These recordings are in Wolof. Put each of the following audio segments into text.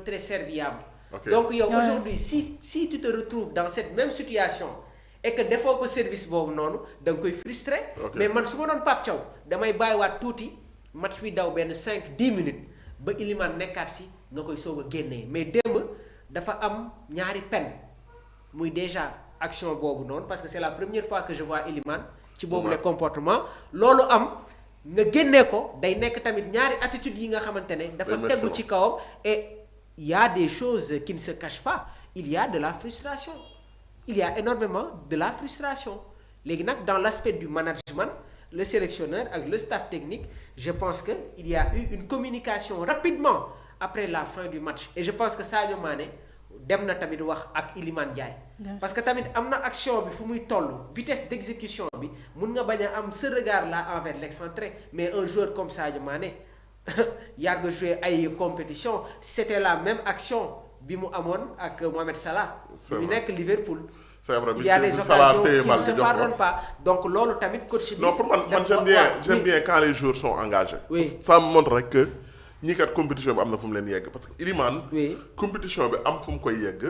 très serviable. Okay. Donc yow aujourd'hui si tu te retrouves dans cette même situation et que defoo ko service boobu noonu da nga koy frustré. Mais man su ma doon Pape Thiaw damay bàyyiwaat tuuti match bi daw benn 5-10 minutes ba Iliman nekkaat si nga koy soog a génnee mais démb dafa am ñaari peine muy déjà action boobu noonu parce que c'est la première fois que je vois Iliman ci boobu le comportement loolu am nga génnee ko day nekk tamit ñaari attitude yi nga xamante ne dafa tegu ci kawam et il y a des choses qui ne se cachent pas il y a de la frustration il y a énormément de la frustration léegi nag dans l'aspect du management le sélectionneur ak le staff technique je pense que il y a eu une communication rapidement après la fin du match et je pense que Sadio Mané dem na tamit wax ak Iliman Ndiaye parce que tamit am na action bi fu muy toll vitesse d'exécution bi mun nga bañ a am ce regard là envers l'excentré mais un joueur comme Sadio Mané yàgg jouer ay compétition c'était la même action bi mu amoon ak Mohamed Salah bi nekk Liverpool c'est vrai il y a des occasions qui ne se pardonnent pas donc loolu tamit coach bi non pour man j'aime bien quand les joueurs sont engagés ça me montre rek que ñii kat compétition bi am na fu mu leen yegg parce que Iliman compétition bi am fu mu koy yegg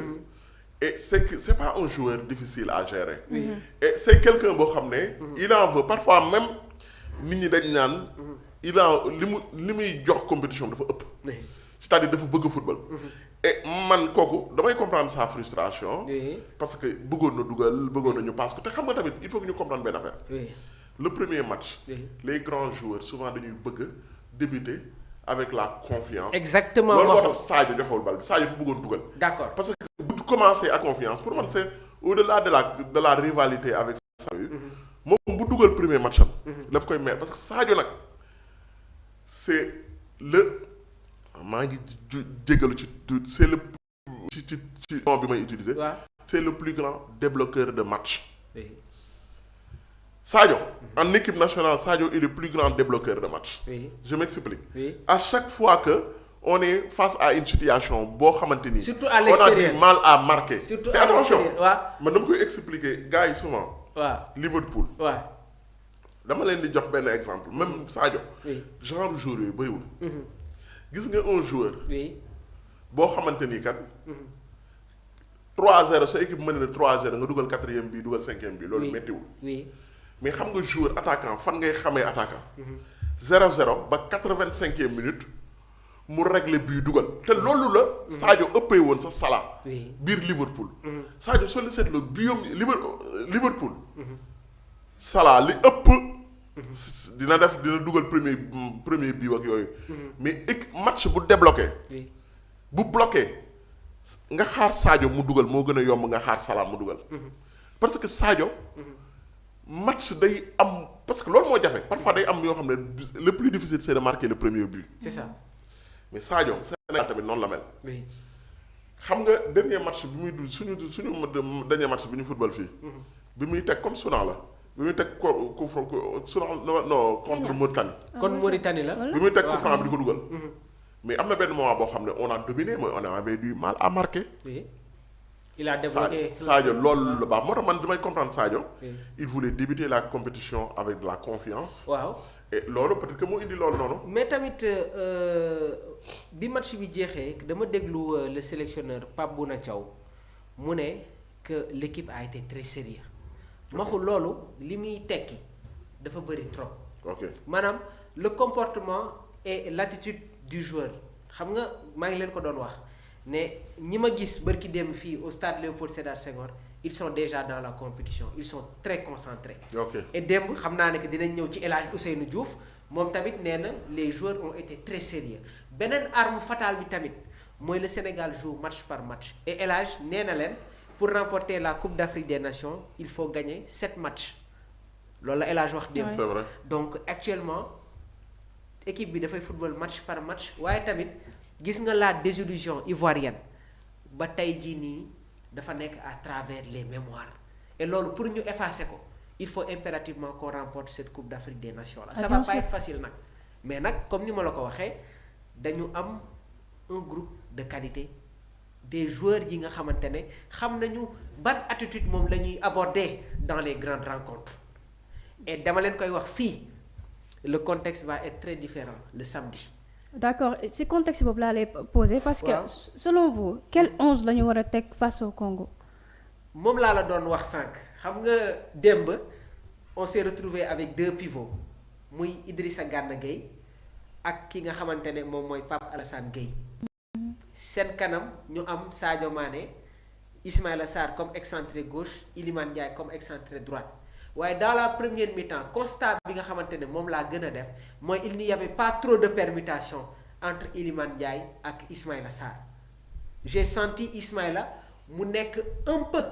et c'est pas un joueur difficile à gérer et c'est quelqu'un boo xam ne il en veut parfois même nit ñi dañ naan il a li muy jox compétition dafa ëpp c'est-à-dire dafa bëgg football et man kooku damay comprendre sa frustration parce que bëggoon na dugal bëggoon na ñu passe ko te xam nga tamit il faut que ñu comprendre benn affaire le premier match les grands joueurs souvent dañuy bëgg débuter avec la confiance. Exactement loolu moo tax Sadio joxewul bal bi Sadio fu bëggoon dugal. D'accord parce que bu commencer à confiance pour man c'est au-delà de la rivalité avec Sadio. moom bu dugal premier match am. daf koy may parce que Sadio nag c'est maa ngi jégalu c'est le ci nom bi may utiliser. c'est le plus grand débloqueur de match. Sadio, en équipe nationale, Sadio est le plus grand débloqueur de match. Je m'explique. À chaque fois que on est face à une situation boo xamante ni. Surtout à l'extérieur. On a du mal à marquer. Surtout et à attention, l'extérieur. man dama koy expliquer gars yi souvent. Liverpool. dama leen di jox benn exemple même Sadio. genre joueur yooyu bëriwul. gis nga un joueur. boo xamante ni kat. 3-0 sa équipe mën na 3-0 nga dugal 4e bi dugal 5e bi loolu méttiwul. mais xam nga joueur attaquant fan ngay xamee attaquant. 0-0 ba 85e minute mu régler bii dugal te loolu la. Sadio ëppee woon sa Salah. biir Liverpool. Sadio soo leen seetloo bii yom Liverpool. Salah li ëpp. dina dugal premier bii ak yooyu. mais match bu débloqué. bu bloqué. nga xaar Sadio mu dugal moo gën a yomb nga xaar Salah mu dugal. parce que Sadio. match day am parce que loolu moo jafe parfois day am yoo xam ne le plus difficile c'est de marquer le premier but. C'est ça. mais Sadio Sénégal tamit noonu la mel. xam nga dernier match bi muy dul suñu dernier match bi ñu football fii. bi muy teg comme Soudan la bi muy teg Soudan non contre Mauritanie. kon Mauritanie la. bi muy teg coup franc bi di ko dugal. mais am na benn moment boo xam ne on a dominé mooy on avait du mal à marquer. Il a débloqué Sadio loolu la baax moo tax man damay comprendre Sadio. il voulait débuter la compétition avec de la confiance. waaw et loolu peut-être que moo indi loolu noonu. mais tamit bi match bi jeexee dama déglu le sélectionneur Pape Bouna Thiaw mu ne que l'équipe a été très sérieuse. maxu loolu li muy tekki dafa bëri trop. ok maanaam le comportement et l'attitude du joueur xam nga maa ngi leen ko doon wax. ne ñi ma gis bërki dem fii au stade Léopold Sédar Senghor ils sont déjà dans la compétition ils sont très concentrés. Et démb xam naa ne que dinañ ñëw ci El Hadj Ousseynou Diouf moom tamit nee na les joueurs ont été très sérieux beneen arme fatale bi tamit mooy le Sénégal joue match par match et El Hadj nee na leen pour remporter la Coupe d'Afrique des Nations il faut gagner 7 matchs loolu la El Hadj wax démb. c'est vrai. Donc actuellement équipe bi dafay football match par match waaye tamit. gis nga la désillusion ivoirienne ba tey jii nii dafa nekk à travers les mémoires et loolu pour ñu effacer ko il faut impérativement qu'on remporte cette Coupe d'Afrique des Nations là. Ça va pas être facile nag mais nag comme ni ma la ko waxee dañu am un groupe de qualité des joueurs yi nga xamante ne xam nañu ban attitude moom la ñuy aborder dans les grandes rencontres et dama leen koy wax fii le contexte va être très différent le samedi. d'accord ci contexte boobu laa lay poser parce que selon vous quel 11 la ñu war a teg face au Congo. moom laa la doon wax sànq xam nga démb on s'est retrouvé avec 2 pivots muy Idrissa Gana Gueye ak ki nga xamante ne moom mooy Pape Alassane Gueye seen kanam ñu am Sadio Mané Ismaïla Sarr comme excentré gauche Iliman Ndiaye comme excentré droite waaye dans la première mi-temps constat bi nga xamante ne moom laa gën a def mooy il n'y avait pas trop de permutations entre Iliman Ndiaye ak Ismaïla Sarr j'ai senti Ismaïla mu nekk un peu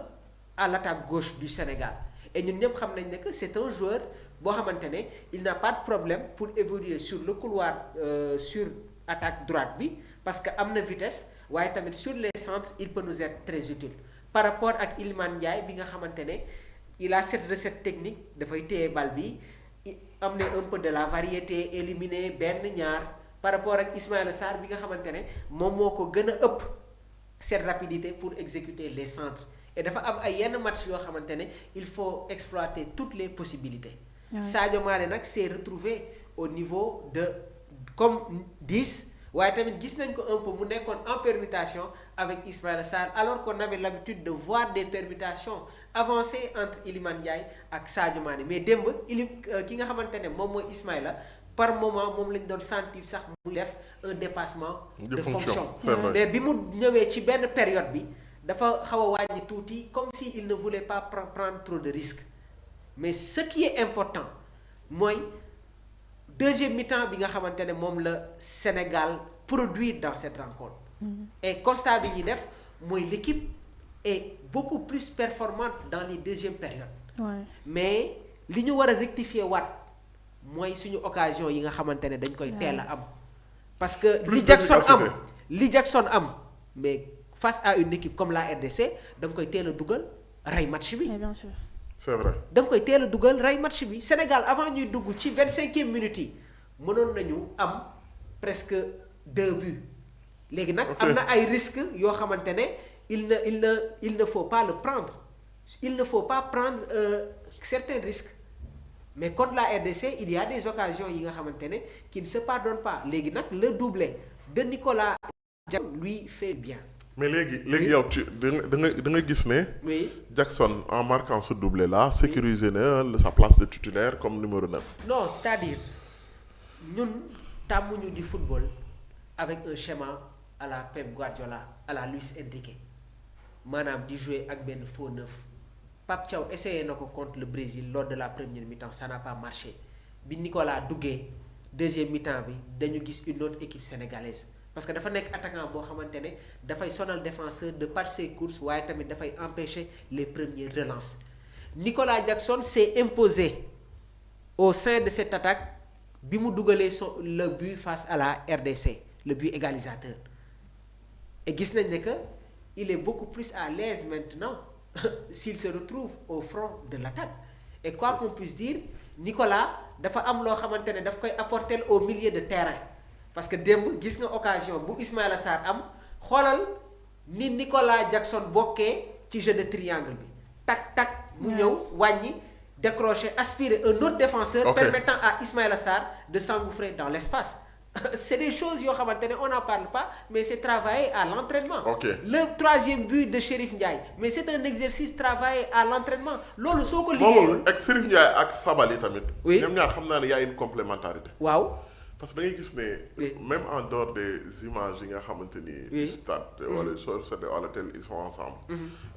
à l'attaque gauche du Sénégal et ñun ñëpp xam nañ ne que c'est un joueur boo xamante ne il n'a pas de problème pour évoluer sur le couloir sur attaque droite bi parce que am na vitesse waaye tamit sur les centres il peut nous être très utile par rapport ak Iliman Ndiaye bi nga xamante ne il a cette recette technique dafay téye bal bi am na un peu de la variété éliminer benn ñaar par rapport ak Ismaïla Sarr bi nga xamante ne moom moo ko gën a ëpp cette rapidité pour exécuter les centres et dafa am ay yenn match yoo xamante ne il faut exploiter toutes les possibilités. Sadio Mané nag s'est retrouvé au niveau de comme 10 waaye tamit gis nañ ko un peu mu nekkoon en permutation avec Ismaïla Sarr alors qu'on avait l'habitude de voir des permutations avancées entre Iliman Ndiaye ak Sadio Mané mais démb ki nga xamante ne moom mooy Ismaïla par moment moom lañ doon sentir sax muy def un dépassement de fonction mais bi mu ñëwee ci benn période bi dafa xaw a wàññi tuuti comme si il ne voulait pas prendre trop de risques mais ce qui est important mooy deuxième mi-temps bi nga xamante ne moom la Sénégal produire dans cette rencontre et constat bi ñuy def mooy l'équipe est beaucoup plus performante dans les deuxièmes périodes mais li ñu war a rectifier waat mooy suñu occasion yi nga xamante ne dañ koy teel a am parce que li Jackson am mais face à une équipe comme la RDC da nga koy teel a dugal rey match bi. bien sûr. c'est vrai. da nga koy teel a dugal rey match bi Sénégal avant ñuy dugg ci 25e minute yi mënoon nañu am presque 2 buts léegi nag. am na ay risques yoo xamante ne il ne faut pas le prendre il ne faut pas prendre certains risques mais contre la RDC il y a des occasions yi nga xamante ne qui ne se pardonnent pas léegi nag le doublé de Nicolas Jackson lui fait bien. mais léegi yow da nga gis ne. oui Jackson en marquant ce doublé là sécurisé na sa place de titulaire comme numéro 9. non c'est-à-dire ñun tàmmuñu di football avec un schéma à la Pep Guardiola à la Luis Enrique maanaam di jouer ak benn faux neuf Pape Thiaw essayé na ko contre le Brésil lors de la première mi-temps ça n'a pas marché bi Nicolas duggee deuxième mi-temps bi dañu gis une autre équipe sénégalaise. parce que dafa nekk attaquant boo xamante ne dafay sonal défenseur de par ses courses waaye tamit dafay empêcher les premières relances Nicolas Jackson s'est imposé au sein de cette attaque bi mu dugalee le but face à la RDC le but égalisateur et gis nañ ne que il est beaucoup plus à l'aise maintenant s'il se retrouve au front de l'attaque et quoi qu'on puisse dire Nicolas dafa am loo xamante ne daf koy apporter au milieu de terrain parce que démb gis nga occasion bu Ismaïla Sarr am xoolal ni Nicolas Jackson bokkee ci jeu de triangle bi tac tac mu ñëw wàññi décrocher aspirer un autre défenseur permettant à Ismaïla Sarr de s'engouffrer dans l'espace c'est des choses yoo xamante ne on n'en parle pas mais c'est travaillé à l'entraînement le troisième but de Chérif Ndiaye mais c'est un exercice travaillé à l'entraînement loolu soo ko liggéeyul ak Chérif Ndiaye ak Sabali tamit ñoom ñaar xam naa ne y a une complémentarité waaw parce que da ngay gis ne même en dehors des images yi nga xamante ni stade wala société wala tel ils sont ensemble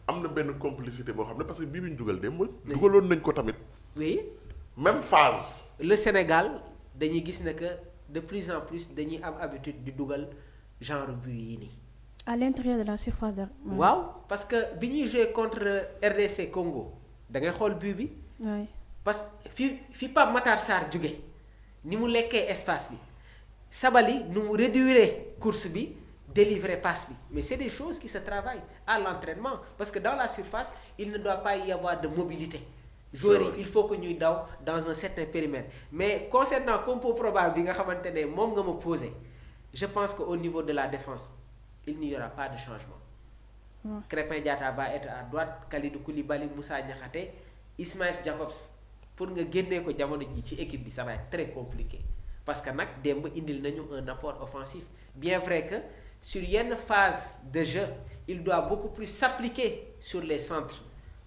am na benn complicité boo xam ne parce que bii bi ñu dugal démb dugaloon nañ ko tamit même phase le Sénégal dañuy gis ne que de plus en plus dañuy am habitude di dugal genre but yi nii à l'intérieur de la surface de waaw parce que bi ñuy jouer contre RDC Congo da ngay xool but bi parce que fi Pape Matar Sarr jóge ni mu lekkee espace bi Sabali nu mu réduire course bi délivrer passe bi mais c'est des choses qui se travaillent à l'entraînement parce que dans la surface il ne doit pas y avoir de mobilité joueurs yi il faut que ñuy daw dans un certain périmètre mais concernant compo probable bi nga xamante ne moom nga ma posé je pense que au niveau de la défense il n'y aura pas de changement Crépin Diatta va être à droite Kalidou Koulibaly Moussa Niakhaté Ismaïla Jacobs pour nga génnee ko jamono ji ci équipe bi ça va être très compliqué parce que nag démb indil nañu un apport offensif bien vrai que sur yenn phase de jeu il doit beaucoup plus s'appliquer sur les centres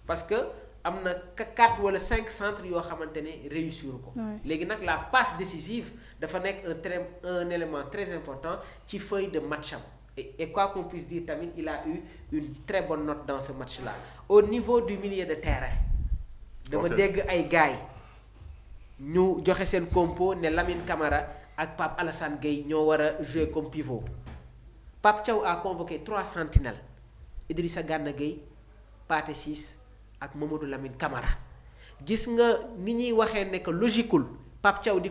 parce que am na 4 wala 5 centres yoo xamante ne réussir ko. léegi nag la passe décisive dafa nekk un élément très important ci feuille de match am et quoi qu'on puisse dire tamit il a eu une très bonne note dans ce match-là au niveau du milieu de terrain. dama dégg ay gars ñu joxe seen compo ne Lamine Camara ak Pape Alassane Gueye ñoo war a jouer comme pivot Pape Thiaw a convoqué 3 sentinelles Idrissa Gana Gueye Pathé Ciss ak Mamadou Lamine Camara gis nga ni ñuy waxee ne que logiqueul Pape Thiaw di